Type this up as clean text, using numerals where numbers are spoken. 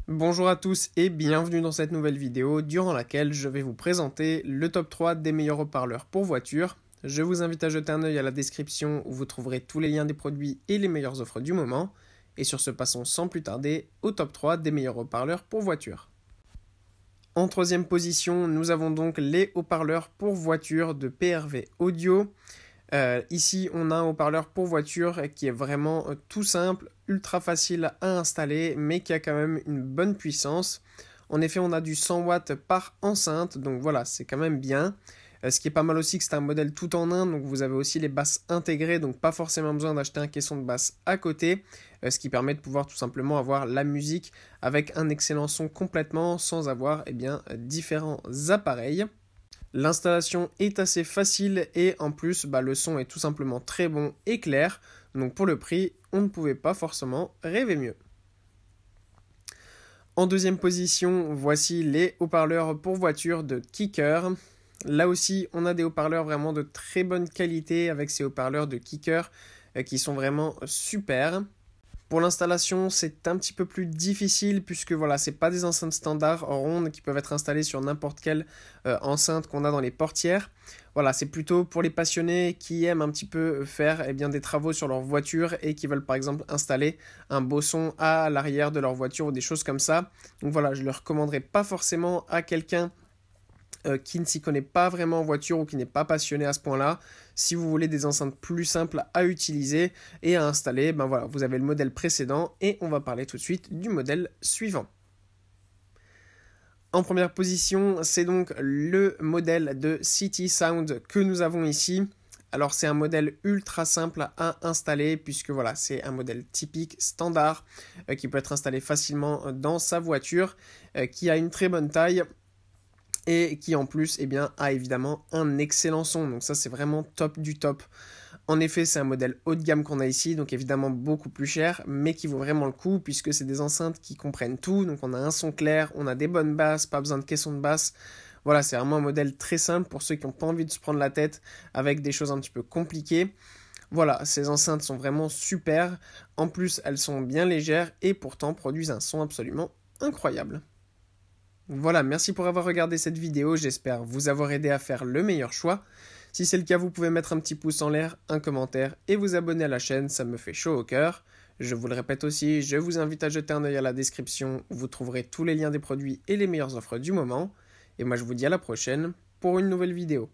Bonjour à tous et bienvenue dans cette nouvelle vidéo durant laquelle je vais vous présenter le top 3 des meilleurs haut-parleurs pour voiture. Je vous invite à jeter un œil à la description où vous trouverez tous les liens des produits et les meilleures offres du moment. Et sur ce, passons sans plus tarder au top 3 des meilleurs haut-parleurs pour voiture. En troisième position, nous avons donc les haut-parleurs pour voiture de PRV Audio. Ici, on a un haut-parleur pour voiture qui est vraiment tout simple, ultra facile à installer, mais qui a quand même une bonne puissance. En effet, on a du 100 watts par enceinte, donc voilà, c'est quand même bien. Ce qui est pas mal aussi, que c'est un modèle tout en un, donc vous avez aussi les basses intégrées, donc pas forcément besoin d'acheter un caisson de basse à côté, ce qui permet de pouvoir tout simplement avoir la musique avec un excellent son complètement sans avoir différents appareils. L'installation est assez facile et en plus le son est tout simplement très bon et clair, donc pour le prix on ne pouvait pas forcément rêver mieux. En deuxième position, voici les haut-parleurs pour voiture de Kicker. Là aussi on a des haut-parleurs vraiment de très bonne qualité avec ces haut-parleurs de Kicker qui sont vraiment super. Pour l'installation, c'est un petit peu plus difficile puisque voilà, c'est pas des enceintes standards rondes qui peuvent être installées sur n'importe quelle enceinte qu'on a dans les portières. Voilà, c'est plutôt pour les passionnés qui aiment un petit peu faire des travaux sur leur voiture et qui veulent par exemple installer un beau son à l'arrière de leur voiture ou des choses comme ça. Donc voilà, je ne le recommanderais pas forcément à quelqu'un qui ne s'y connaît pas vraiment en voiture ou qui n'est pas passionné à ce point-là. Si vous voulez des enceintes plus simples à utiliser et à installer, voilà, vous avez le modèle précédent et on va parler tout de suite du modèle suivant. En première position, c'est donc le modèle de City Sound que nous avons ici. Alors c'est un modèle ultra simple à installer puisque voilà, c'est un modèle typique standard qui peut être installé facilement dans sa voiture, qui a une très bonne taille et qui en plus a évidemment un excellent son, donc ça c'est vraiment top du top. En effet, c'est un modèle haut de gamme qu'on a ici, donc évidemment beaucoup plus cher, mais qui vaut vraiment le coup puisque c'est des enceintes qui comprennent tout, donc on a un son clair, on a des bonnes basses, pas besoin de caisson de basse. Voilà, c'est vraiment un modèle très simple pour ceux qui n'ont pas envie de se prendre la tête avec des choses un petit peu compliquées. Voilà, ces enceintes sont vraiment super, en plus elles sont bien légères et pourtant produisent un son absolument incroyable. Voilà, merci pour avoir regardé cette vidéo, j'espère vous avoir aidé à faire le meilleur choix. Si c'est le cas, vous pouvez mettre un petit pouce en l'air, un commentaire et vous abonner à la chaîne, ça me fait chaud au cœur. Je vous le répète aussi, je vous invite à jeter un œil à la description où vous trouverez tous les liens des produits et les meilleures offres du moment. Et moi je vous dis à la prochaine pour une nouvelle vidéo.